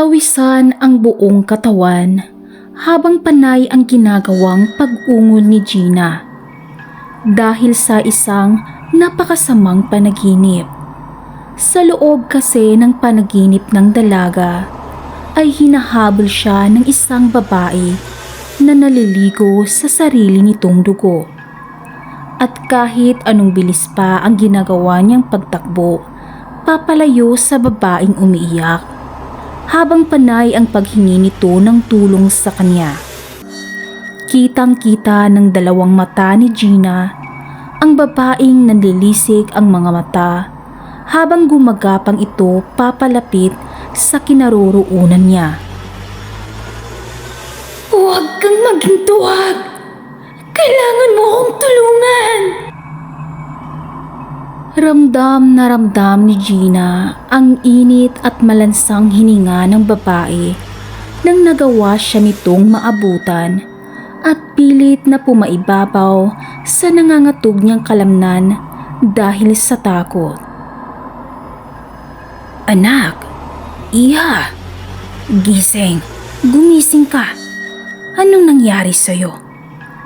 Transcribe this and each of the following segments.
Pawisan ang buong katawan habang panay ang ginagawang pag-ungol ni Gina dahil sa isang napakasamang panaginip. Sa loob kasi ng panaginip ng dalaga ay hinahabol siya ng isang babae na naliligo sa sarili nitong dugo. At kahit anong bilis pa ang ginagawa niyang pagtakbo, papalayo sa babaeng umiiyak, habang panay ang paghingi nito ng tulong sa kanya. Kitang-kita ng dalawang mata ni Gina ang babaeng nanlilisik ang mga mata habang gumagapang ito papalapit sa kinaroroonan niya. Huwag kang maging tuwag! Kailangan mo akong tulungan! Ramdam na ramdam ni Gina ang init at malansang hininga ng babae nang nagawa siya nitong maabutan at pilit na pumaibabaw sa nangangatog niyang kalamnan dahil sa takot. Anak, iha, gising, gumising ka. Anong nangyari sa'yo?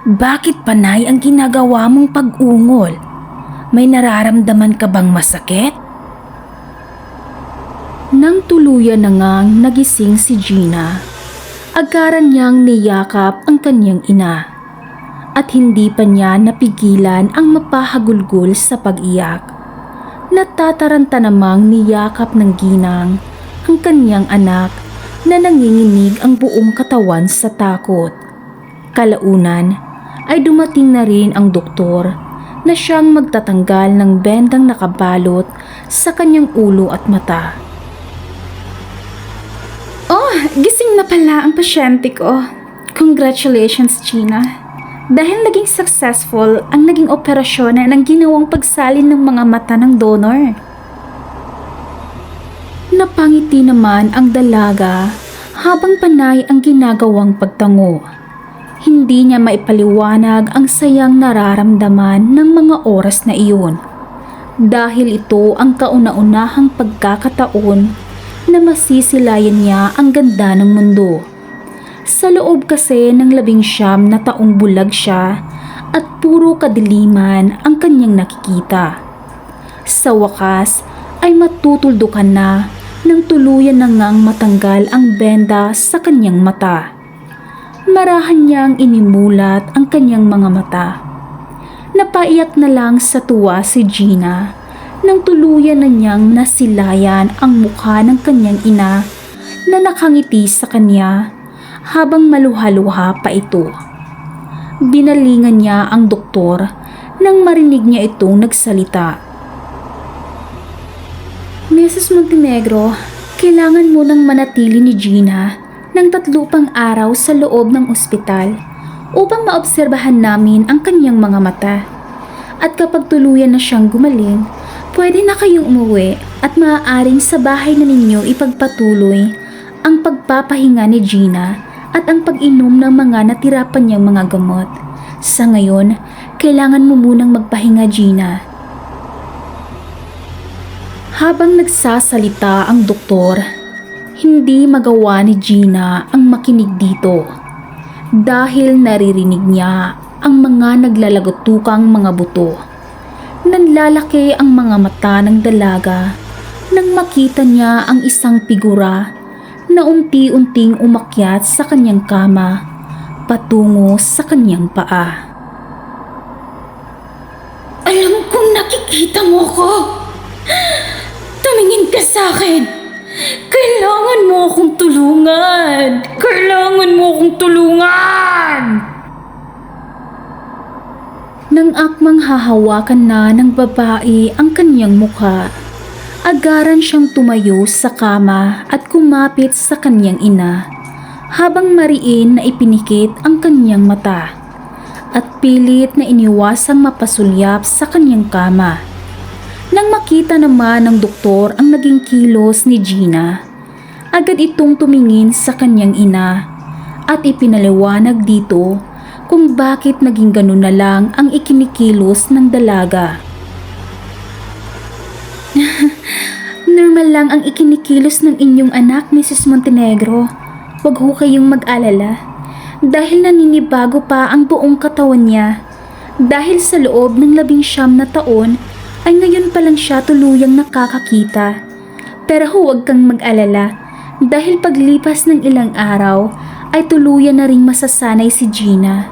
Bakit panay ang ginagawa mong pag-ungol? May nararamdaman ka bang masakit? Nang tuluyan na ngang nagising si Gina, agaran niyang niyakap ang kanyang ina at hindi pa niya napigilan ang mapahagulgol sa pag-iyak. Natataranta namang niyakap ng ginang ang kanyang anak na nanginginig ang buong katawan sa takot. Kalaunan ay dumating na rin ang doktor na siyang magtatanggal ng bendang nakabalot sa kanyang ulo at mata. Oh, gising na pala ang pasyente ko. Congratulations, Gina. Dahil naging successful ang naging operasyon ng ginawang pagsalin ng mga mata ng donor. Napangiti naman ang dalaga habang panay ang ginagawang pagtango. Hindi niya maipaliwanag ang sayang nararamdaman ng mga oras na iyon dahil ito ang kauna-unahang pagkakataon na masisilayan niya ang ganda ng mundo. Sa loob kasi ng 19 na taong bulag siya at puro kadiliman ang kanyang nakikita. Sa wakas ay matutuldukan na nang tuluyan na ngang matanggal ang benda sa kanyang mata. Marahan niyang inimulat ang kanyang mga mata. Napaiyak na lang sa tuwa si Gina nang tuluyan na niyang nasilayan ang mukha ng kanyang ina na nakangiti sa kanya habang maluha-luha pa ito. Binalingan niya ang doktor nang marinig niya itong nagsalita. Mrs. Montenegro, kailangan mo nang manatili ni Gina ng 3 pang araw sa loob ng ospital upang maobserbahan namin ang kanyang mga mata. At kapag tuluyan na siyang gumaling, pwede na kayong umuwi at maaaring sa bahay na ninyo ipagpatuloy ang pagpapahinga ni Gina at ang pag-inom ng mga natira pa niyang mga gamot. Sa ngayon, kailangan mo munang magpahinga, Gina. Habang nagsasalita ang doktor, hindi magawa ni Gina ang makinig dito dahil naririnig niya ang mga naglalagotukang mga buto. Nanlalaki ang mga mata ng dalaga nang makita niya ang isang figura na unti-unting umakyat sa kanyang kama patungo sa kanyang paa. Alam kong nakikita mo ko. Tumingin ka sa akin. Kailangan mo akong tulungan! Kailangan mo akong tulungan! Nang akmang hahawakan na ng babae ang kanyang mukha, agaran siyang tumayo sa kama at kumapit sa kanyang ina habang mariin na ipinikit ang kanyang mata at pilit na iniwasang mapasulyap sa kanyang kama. Nang makita naman ng doktor ang naging kilos ni Gina, agad itong tumingin sa kanyang ina at ipinaliwanag dito kung bakit naging ganun na lang ang ikinikilos ng dalaga. Normal lang ang ikinikilos ng inyong anak, Mrs. Montenegro. Huwag ho kayong mag-alala. Dahil naninibago pa ang buong katawan niya. Dahil sa loob ng 19 na taon, ay ngayon pa lang siya tuluyang nakakakita. Pero huwag kang mag-alala. Dahil paglipas ng ilang araw, ay tuluyan na ring masasanay si Gina.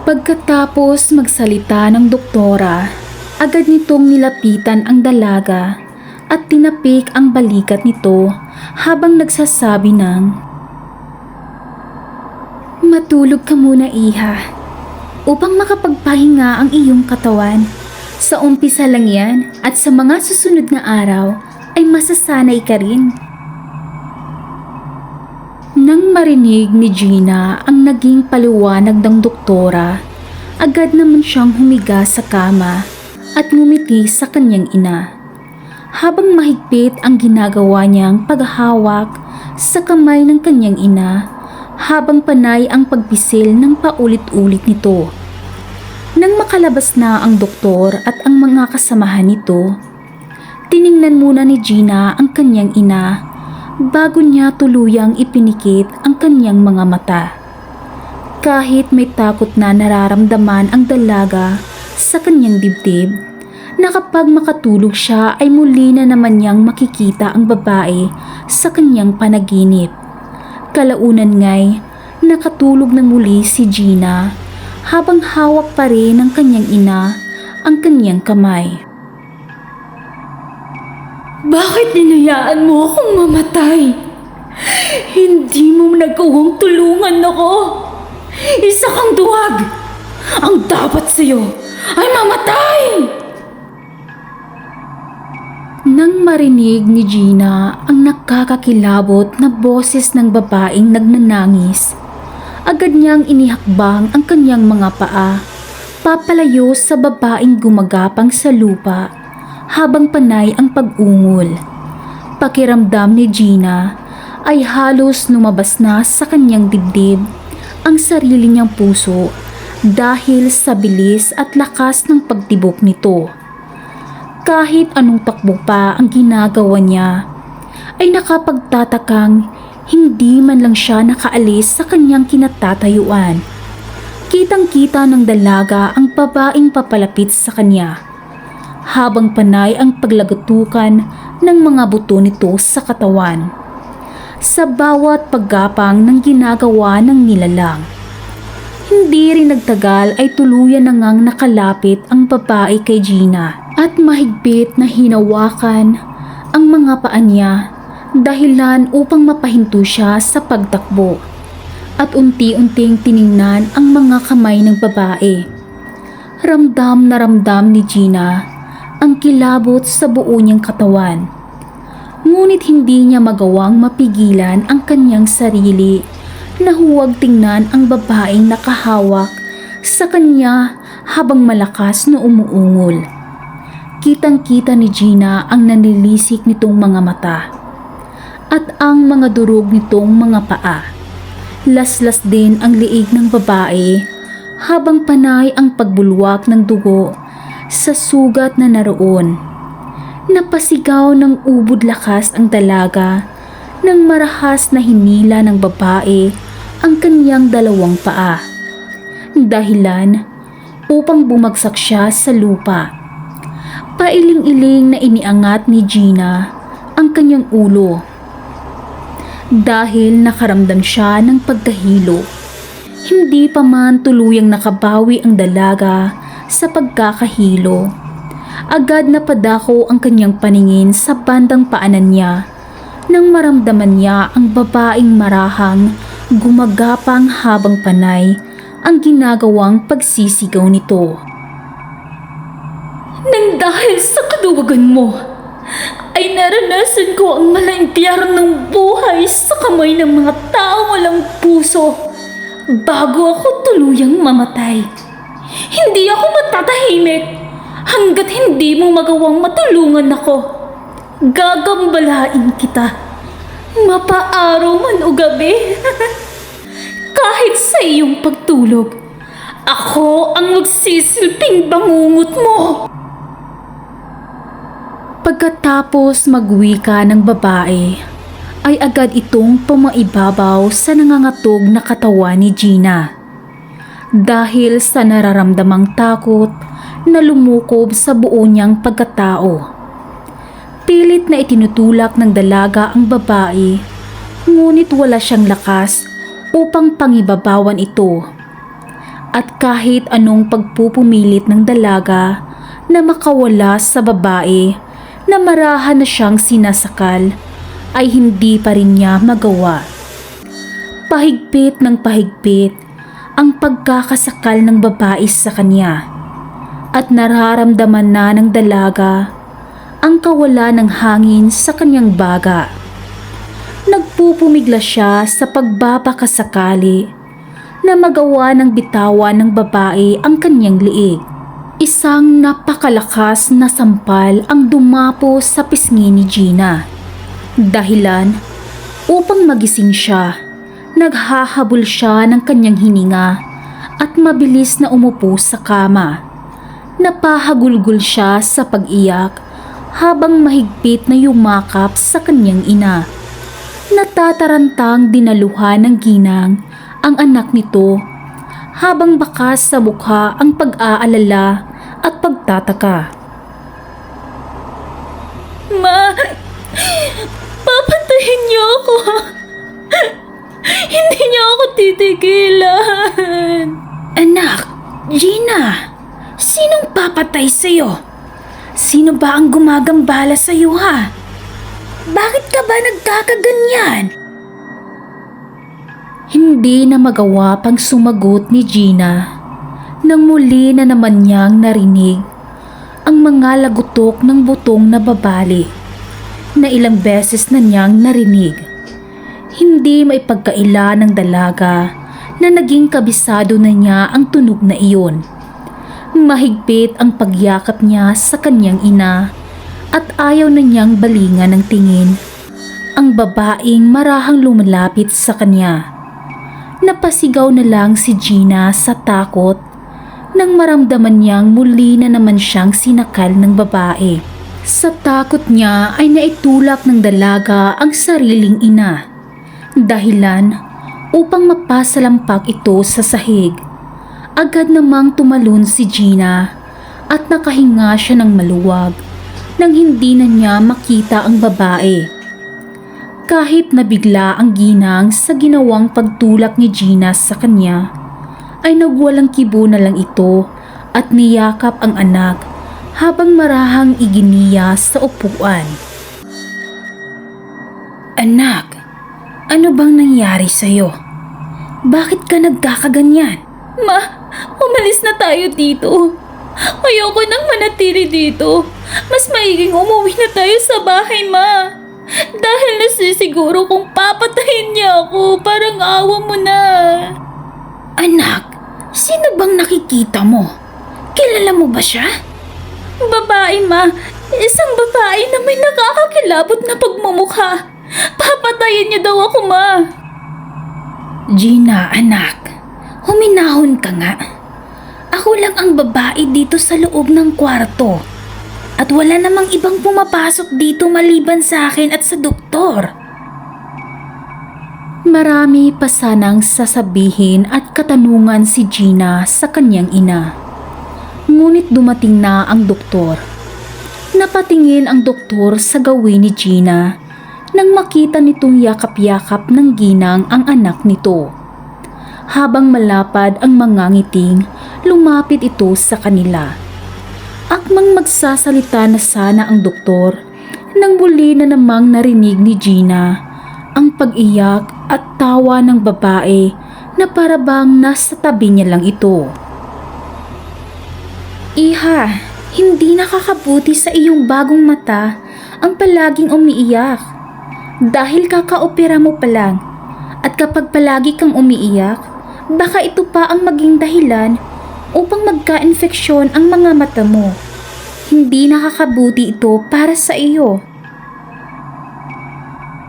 Pagkatapos magsalita ng doktora, agad nitong nilapitan ang dalaga at tinapik ang balikat nito habang nagsasabi ng, "Matulog ka muna, iha, upang makapagpahinga ang iyong katawan. Sa umpisa lang yan at sa mga susunod na araw ay masasanay ka rin." Nang marinig ni Gina ang naging paliwanag ng doktora, agad naman siyang humiga sa kama at ngumiti sa kanyang ina. Habang mahigpit ang ginagawa niyang paghahawak sa kamay ng kanyang ina, habang panay ang pagpisil ng paulit-ulit nito. Nang makalabas na ang doktor at ang mga kasamahan nito, tiningnan muna ni Gina ang kanyang ina bago niya tuluyang ipinikit ang kanyang mga mata. Kahit may takot na nararamdaman ang dalaga sa kanyang dibdib, na kapag makatulog siya ay muli na naman niyang makikita ang babae sa kanyang panaginip. Kalaunan nga'y nakatulog ng muli si Gina habang hawak pa rin ng kanyang ina ang kanyang kamay. Bakit ninayaan mo akong mamatay? Hindi mo nagawang tulungan ako. Isa kang duwag. Ang dapat sa'yo ay mamatay. Nang marinig ni Gina ang nakakakilabot na boses ng babaeng nagnanangis, agad niyang inihakbang ang kanyang mga paa, papalayo sa babaeng gumagapang sa lupa habang panay ang pag-ungol. Pakiramdam ni Gina ay halos lumabas na sa kanyang dibdib ang sarili niyang puso dahil sa bilis at lakas ng pagtibok nito. Kahit anong takbo pa ang ginagawa niya, ay nakapagtatakang hindi man lang siya nakaalis sa kanyang kinatatayuan. Kitang-kita ng dalaga ang babaeng papalapit sa kanya, habang panay ang paglagatukan ng mga buto nito sa katawan. Sa bawat paggapang ng ginagawa ng nilalang, hindi rin nagtagal ay tuluyan na ngang nakalapit ang babae kay Gina at mahigpit na hinawakan ang mga paa niya, dahilan upang mapahinto siya sa pagtakbo, at unti-unting tiningnan ang mga kamay ng babae. Ramdam na ramdam ni Gina ang kilabot sa buo niyang katawan. Ngunit hindi niya magawang mapigilan ang kanyang sarili na huwag tingnan ang babaeng nakahawak sa kanya habang malakas na umuungol. Kitang-kita ni Gina ang nanilisik nitong mga mata at ang mga durog nitong mga paa. Laslas din ang liig ng babae habang panay ang pagbulwak ng dugo sa sugat na naroon. Napasigaw ng ubod lakas ang dalaga nang marahas na hinila ng babae ang kanyang dalawang paa, dahilan upang bumagsak siya sa lupa. Pailing-iling na iniangat ni Gina ang kanyang ulo dahil nakaramdam siya ng pagkahilo. Hindi pa man tuluyang nakabawi ang dalaga sa pagkakahilo. Agad na padako ang kanyang paningin sa bandang paanan niya nang maramdaman niya ang babaeng marahang gumagapang habang panay ang ginagawang pagsisigaw nito. Nang dahil sa kaduwagan mo, ay naranasan ko ang malaimpiyaran buhay sa kamay ng mga taong walang puso bago ako tuluyang mamatay. Hindi ako matatahimik hanggat hindi mo magawang matulungan ako. Gagambalain kita, mapaaraw man o gabi. Kahit sa iyong pagtulog, ako ang magsisilbing bangungot mo. Pagkatapos magwika ng babae, ay agad itong pumaibabaw sa nangangatog na katawan ni Gina. Dahil sa nararamdamang takot na lumukob sa buo niyang pagkatao. Pilit na itinutulak ng dalaga ang babae, ngunit wala siyang lakas upang pangibabawan ito. At kahit anong pagpupumilit ng dalaga na makawala sa babae na marahan na siyang sinasakal, ay hindi pa rin niya magawa. Pahigpit ng pahigpit ang pagkakasakal ng babae sa kanya, at nararamdaman na ng dalaga ang kawalan ng hangin sa kanyang baga. Nagpupumigla siya sa pagbabakasakali na magawa ng bitawan ng babae ang kanyang liig. Isang napakalakas na sampal ang dumapo sa pisngi ni Gina. Dahilan upang magising siya, naghahabol siya ng kanyang hininga at mabilis na umupo sa kama. Napahagulgol siya sa pag-iyak habang mahigpit na yumakap sa kanyang ina. Natatarantang dinaluhan ng ginang ang anak nito habang bakas sa mukha ang pag-aalala at pagtataka. Ma, papatayin niyo ako. Hindi niyo ako titigilan. Anak, Gina, sinong papatay sa'yo? Sino ba ang gumagambala sa'yo, ha? Bakit ka ba nagkakaganyan? Hindi na magawa pang sumagot ni Gina nang muli na naman niyang narinig ang mga lagutok ng butong na babali na ilang beses na niyang narinig. Hindi maipagkaila ng dalaga na naging kabisado na niya ang tunog na iyon. Mahigpit ang pagyakap niya sa kanyang ina at ayaw na niyang balingan ng tingin ang babaeng marahang lumalapit sa kanya. Napasigaw na lang si Gina sa takot nang maramdaman niyang muli na naman siyang sinakal ng babae. Sa takot niya ay naitulak ng dalaga ang sariling ina. Dahilan upang mapasalampak ito sa sahig. Agad namang tumalon si Gina at nakahinga siya ng maluwag nang hindi na niya makita ang babae. Kahit nabigla ang ginang sa ginawang pagtulak ni Gina sa kanya, ay nagwalang kibo na lang ito at niyakap ang anak habang marahang iginiya sa upuan. Anak, ano bang nangyari sa'yo? Bakit ka nagkakaganyan? Ma, umalis na tayo dito. Ayoko nang manatili dito. Mas maiging umuwi na tayo sa bahay, ma. Dahil nasisiguro kung papatayin niya ako, parang awa mo na. Anak, sino bang nakikita mo? Kilala mo ba siya? Babae, ma. Isang babae na may nakakakilabot na pagmumukha. Papatayin niya daw ako, ma. Gina, anak, huminahon ka nga. Ako lang ang babae dito sa loob ng kwarto. At wala namang ibang pumapasok dito maliban sa akin at sa doktor. Marami pa sanang sasabihin at katanungan si Gina sa kanyang ina. Ngunit dumating na ang doktor. Napatingin ang doktor sa gawin ni Gina nang makita nitong yakap-yakap ng ginang ang anak nito. Habang malapad ang mga ngiting, lumapit ito sa kanila. Akmang magsasalita na sana ang doktor nang muli na namang narinig ni Gina ang pag-iyak at tawa ng babae na parabang nasa tabi niya lang ito. Iha, hindi nakakabuti sa iyong bagong mata ang palaging umiiyak. Dahil kakaopera mo pa lang at kapag palagi kang umiiyak, baka ito pa ang maging dahilan upang magka-infeksyon ang mga mata mo. Hindi nakakabuti ito para sa iyo.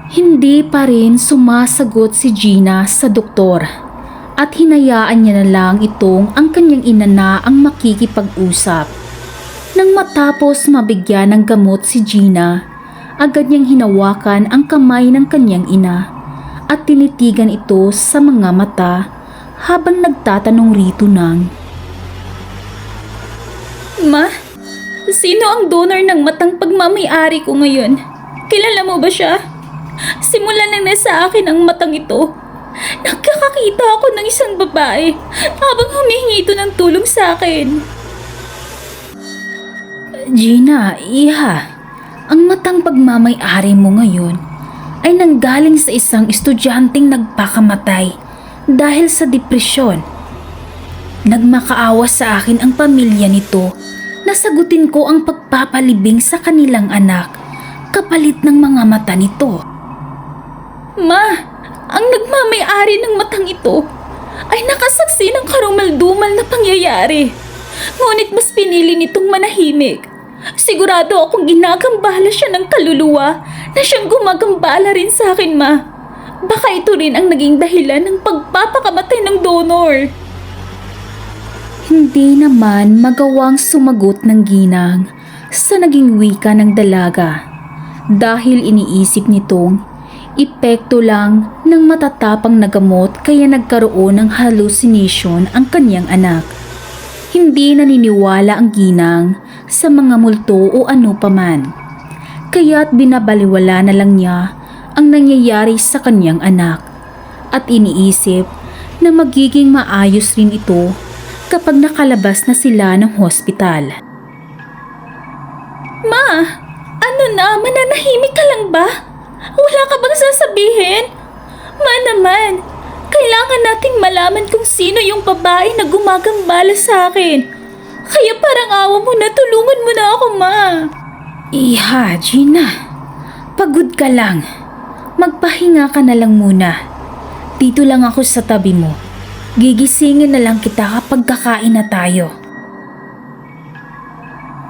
Hindi pa rin sumasagot si Gina sa doktor at hinayaan niya na lang itong ang kanyang ina na ang makikipag-usap. Nang matapos mabigyan ng gamot si Gina, agad niyang hinawakan ang kamay ng kanyang ina at tinitigan ito sa mga mata habang nagtatanong rito ng, Ma, sino ang donor ng matang pagmamayari ko ngayon? Kilala mo ba siya? Simulan nang nasa akin ang matang ito. Nagkakakita ako ng isang babae habang humihingi ito ng tulong sa akin. Gina, iha, ang matang pagmamay-ari mo ngayon ay nanggaling sa isang estudyanteng nagpakamatay dahil sa depresyon. Nagmakaawa sa akin ang pamilya nito na sagutin ko ang pagpapalibing sa kanilang anak kapalit ng mga mata nito. Ma, ang nagmamayari ng matang ito ay nakasaksi ng karumaldumal na pangyayari. Ngunit mas pinili nitong manahimik. Sigurado akong ginagambala siya ng kaluluwa na siyang gumagambala rin sa akin, Ma. Baka ito rin ang naging dahilan ng pagpapakamatay ng donor. Hindi naman magawang sumagot ng ginang sa naging wika ng dalaga dahil iniisip nitong epekto lang ng matatapang na gamot kaya nagkaroon ng hallucination ang kanyang anak. Hindi naniniwala ang ginang sa mga multo o ano paman, kaya't binabaliwala na lang niya ang nangyayari sa kanyang anak at iniisip na magiging maayos rin ito kapag nakalabas na sila ng hospital. Ma, ano na? Mananahimik ka lang ba? Wala ka bang sasabihin? Ma naman, kailangan nating malaman kung sino yung babae na gumagambala sa akin. Kaya parang awa mo na, tulungan mo na ako, Ma. Iha, Gina, pagod ka lang. Magpahinga ka na lang muna. Dito lang ako sa tabi mo. Gigisingin na lang kita kapag kakain na tayo.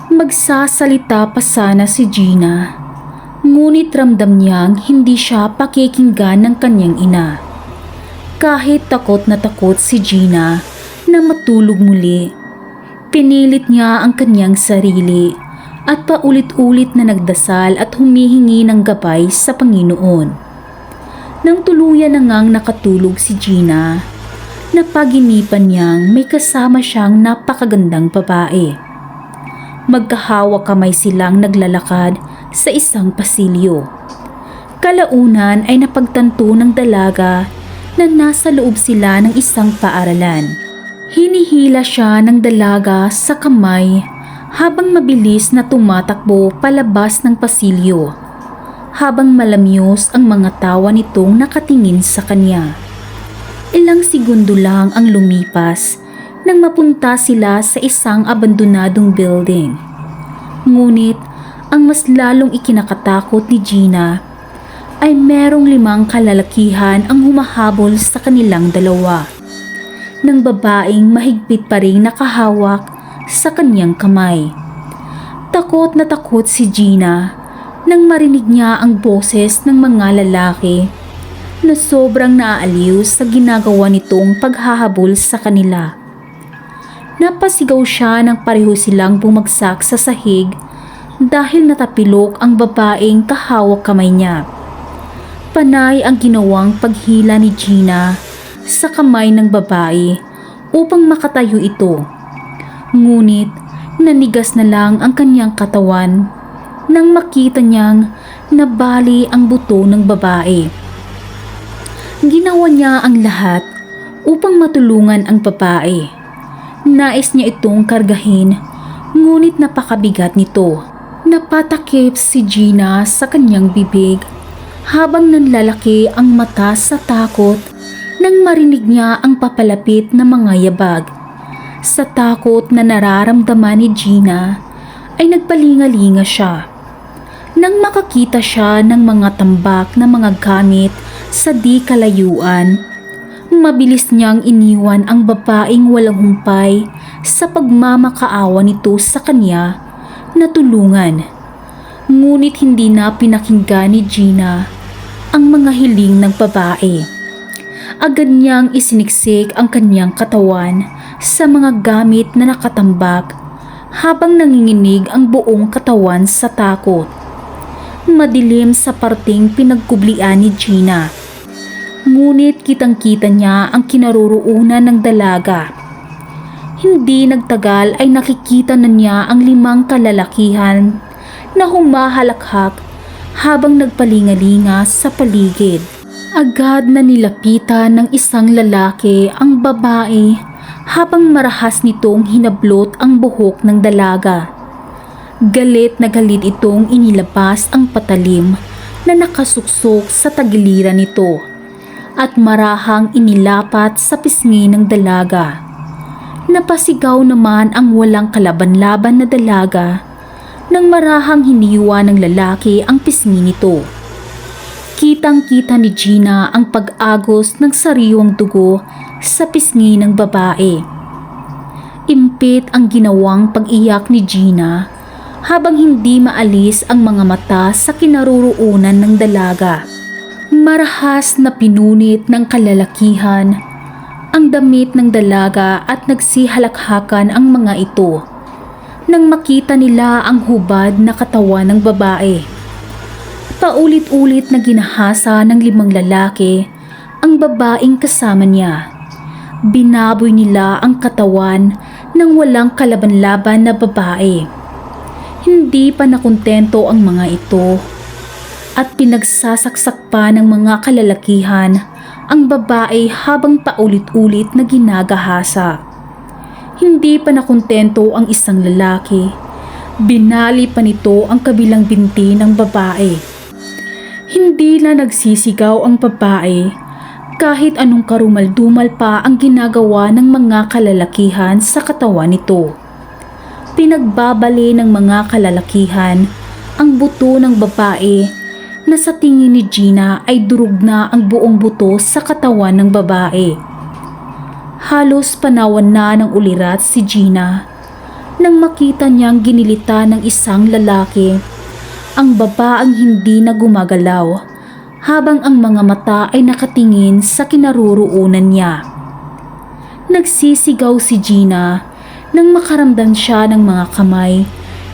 Magsasalita pa sana si Gina, ngunit ramdam niyang hindi siya pakikinggan ng kanyang ina. Kahit takot na takot si Gina na matulog muli, pinilit niya ang kanyang sarili at paulit-ulit na nagdasal at humihingi ng gabay sa Panginoon. Nang tuluyan na ngang nakatulog si Gina, napaginipan niyang may kasama siyang napakagandang babae. Magkahawak kamay silang naglalakad sa isang pasilyo. Kalaunan ay napagtanto ng dalaga na nasa loob sila ng isang paaralan. Hinihila siya ng dalaga sa kamay habang mabilis na tumatakbo palabas ng pasilyo, habang malamyos ang mga tawa nitong nakatingin sa kanya. Ilang segundo lang ang lumipas nang mapunta sila sa isang abandonadong building. Ngunit ang mas lalong ikinakatakot ni Gina ay merong 5 kalalakihan ang humahabol sa kanilang dalawa, ng babaeng mahigpit pa ring nakahawak sa kanyang kamay. Takot na takot si Gina nang marinig niya ang boses ng mga lalaki na sobrang naaaliw sa ginagawa nitong paghahabol sa kanila. Napasigaw siya nang pareho silang bumagsak sa sahig dahil natapilok ang babaeng kahawak kamay niya. Panay ang ginawang paghila ni Gina sa kamay ng babae upang makatayo ito. Ngunit nanigas na lang ang kanyang katawan nang makita niyang nabali ang buto ng babae. Ginawa niya ang lahat upang matulungan ang babae. Nais niya itong kargahin, ngunit napakabigat nito. Napatakip si Gina sa kanyang bibig habang nanlalaki ang mata sa takot nang marinig niya ang papalapit na mga yabag. Sa takot na nararamdaman ni Gina ay nagpalingalinga siya. Nang makakita siya ng mga tambak na mga gamit sa di kalayuan, mabilis niyang iniwan ang babaeng walang humpay sa pagmamakaawa nito sa kanya na tulungan. Ngunit hindi na pinakinggan ni Gina ang mga hiling ng babae. Agad niyang isiniksik ang kanyang katawan sa mga gamit na nakatambak habang nanginginig ang buong katawan sa takot. Madilim sa parting pinagkublian ni Gina. Ngunit kitang-kita niya ang kinaroroonan ng dalaga. Hindi nagtagal ay nakikita na niya ang 5 kalalakihan na humahalakhak habang nagpalingalinga sa paligid. Agad na nilapitan ng isang lalaki ang babae habang marahas nitong hinablot ang buhok ng dalaga. Galit na galit itong inilabas ang patalim na nakasuksok sa tagiliran nito at marahang inilapat sa pisngi ng dalaga. Napasigaw naman ang walang kalaban-laban na dalaga nang marahang hiniwa ng lalaki ang pisngi nito. Kitang-kita ni Gina ang pag-agos ng sariwang dugo sa pisngi ng babae. Impit ang ginawang pag-iyak ni Gina habang hindi maalis ang mga mata sa kinaroroonan ng dalaga. Marahas na pinunit ng kalalakihan ang damit ng dalaga at nagsihalakhakan ang mga ito nang makita nila ang hubad na katawan ng babae. Paulit-ulit na ginahasa ng 5 lalaki ang babaeng kasama niya. Binaboy nila ang katawan ng walang kalaban-laban na babae. Hindi pa nakontento ang mga ito at pinagsasaksak pa ng mga kalalakihan ang babae habang paulit-ulit na ginagahasa. Hindi pa nakontento ang isang lalaki. Binali pa nito ang kabilang binti ng babae. Hindi na nagsisigaw ang babae kahit anong karumal-dumal pa ang ginagawa ng mga kalalakihan sa katawan nito. Pinagbabali ng mga kalalakihan ang buto ng babae na sa tingin ni Gina ay durog na ang buong buto sa katawan ng babae. Halos panawan na ng ulirat si Gina nang makita niyang ginilita ng isang lalaki ang babaeng hindi na gumagalaw habang ang mga mata ay nakatingin sa kinaroroonan niya. Nagsisigaw si Gina nang makaramdam siya ng mga kamay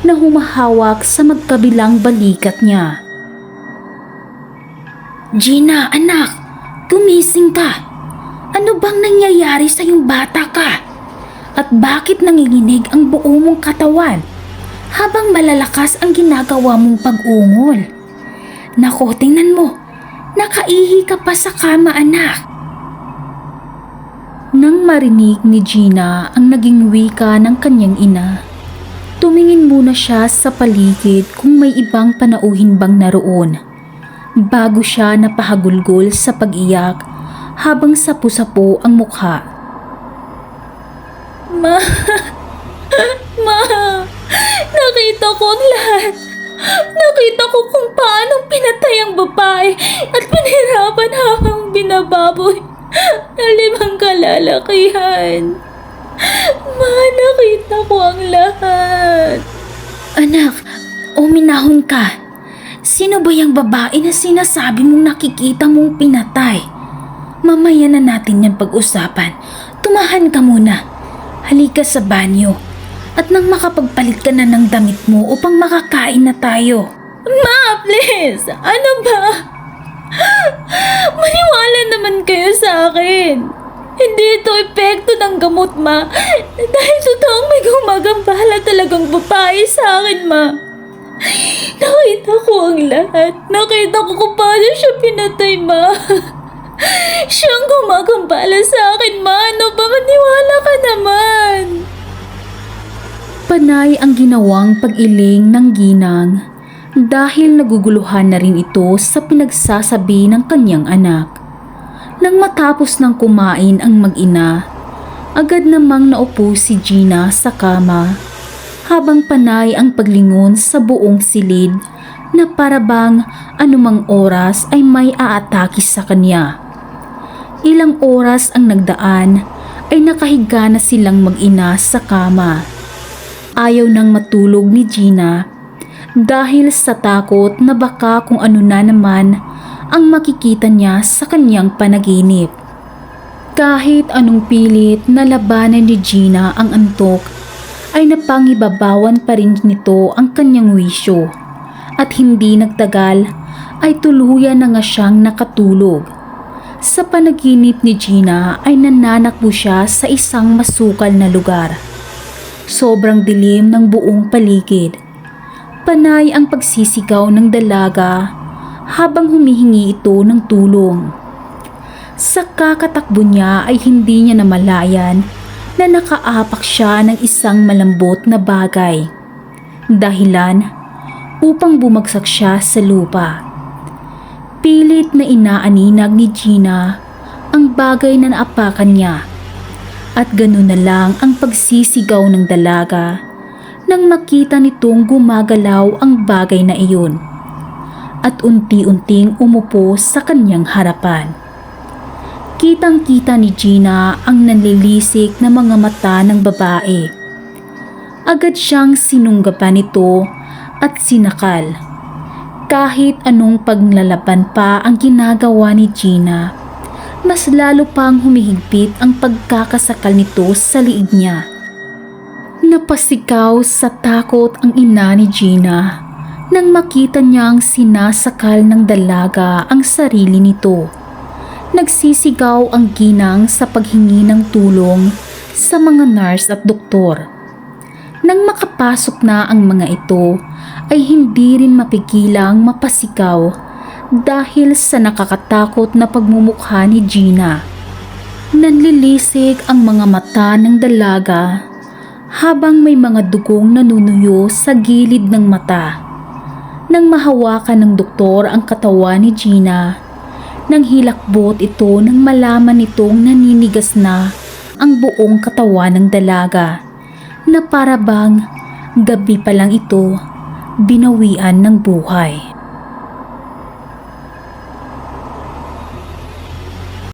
na humahawak sa magkabilang balikat niya. Gina, anak, gumising ka. Ano bang nangyayari sa iyong bata ka? At bakit nanginginig ang buo mong katawan habang malalakas ang ginagawa mong pag-ungol? Nako, tingnan mo, nakaihi ka pa sa kama, anak. Nang marinig ni Gina ang naging wika ng kanyang ina, tumingin muna siya sa paligid kung may ibang panauhin bang naroon, bago siya napahagulgol sa pag-iyak habang sapu-sapo ang mukha. Ma, nakita ko ang lahat. Nakita ko kung paano pinatay ang babae at pinahirapan habang binababoy ng 5 kalalakihan. Ma, nakita ko ang lahat. Anak, uminahon ka. Sino ba yung babae na sinasabi mong nakikita mong pinatay? Mamaya na natin yan pag-usapan. Tumahan ka muna. Halika sa banyo. At nang makapagpalit ka na ng damit mo upang makakain na tayo. Ma, please! Ano ba? Maniwala naman kayo sa akin. Hindi ito epekto ng gamot, ma. Dahil totoong may gumagambala talagang babae sa akin, ma. Nakita ko ang lahat. Nakita ko kung paano siya pinatay, ma. Siyang gumagambala sa akin, ma. Ano ba? Maniwala ka naman. Panay ang ginawang pag-iling ng ginang dahil naguguluhan na rin ito sa pinagsasabi ng kanyang anak. Nang matapos ng kumain ang mag-ina, agad namang naupo si Gina sa kama habang panay ang paglingon sa buong silid na parabang anumang oras ay may aatake sa kanya. Ilang oras ang nagdaan ay nakahiga na silang mag-ina sa kama. Ayaw nang matulog ni Gina dahil sa takot na baka kung ano na naman ang makikita niya sa kanyang panaginip. Kahit anong pilit na labanan ni Gina ang antok, ay napangibabawan pa rin nito ang kanyang wisyo at hindi nagtagal ay tuluyan na nga siyang nakatulog. Sa panaginip ni Gina ay nananakbo siya sa isang masukal na lugar. Sobrang dilim ng buong paligid. Panay ang pagsisigaw ng dalaga habang humihingi ito ng tulong. Sa kakatakbo niya ay hindi niya namalayan na nakaapak siya ng isang malambot na bagay. Dahilan upang bumagsak siya sa lupa. Pilit na inaaninag ni Gina ang bagay na naapakan niya at ganun na lang ang pagsisigaw ng dalaga nang makita nitong gumagalaw ang bagay na iyon at unti-unting umupo sa kanyang harapan. Kitang-kita ni Gina ang nanlilisik na mga mata ng babae. Agad siyang sinunggapan nito at sinakal. Kahit anong paglalaban pa ang ginagawa ni Gina, mas lalo pang humihigpit ang pagkakasakal nito sa liig niya. Napasikaw sa takot ang ina ni Gina nang makita niyang sinasakal ng dalaga ang sarili nito. Nagsisigaw ang ginang sa paghingi ng tulong sa mga nurse at doktor. Nang makapasok na ang mga ito, ay hindi rin mapigilang mapasigaw dahil sa nakakatakot na pagmumukha ni Gina. Nanlilisik ang mga mata ng dalaga habang may mga dugong nanunuyo sa gilid ng mata. Nang mahawakan ng doktor ang katawan ni Gina, nang hilakbot ito nang malaman nitong naninigas na ang buong katawan ng dalaga na para bang gabi pa lang ito binawian ng buhay.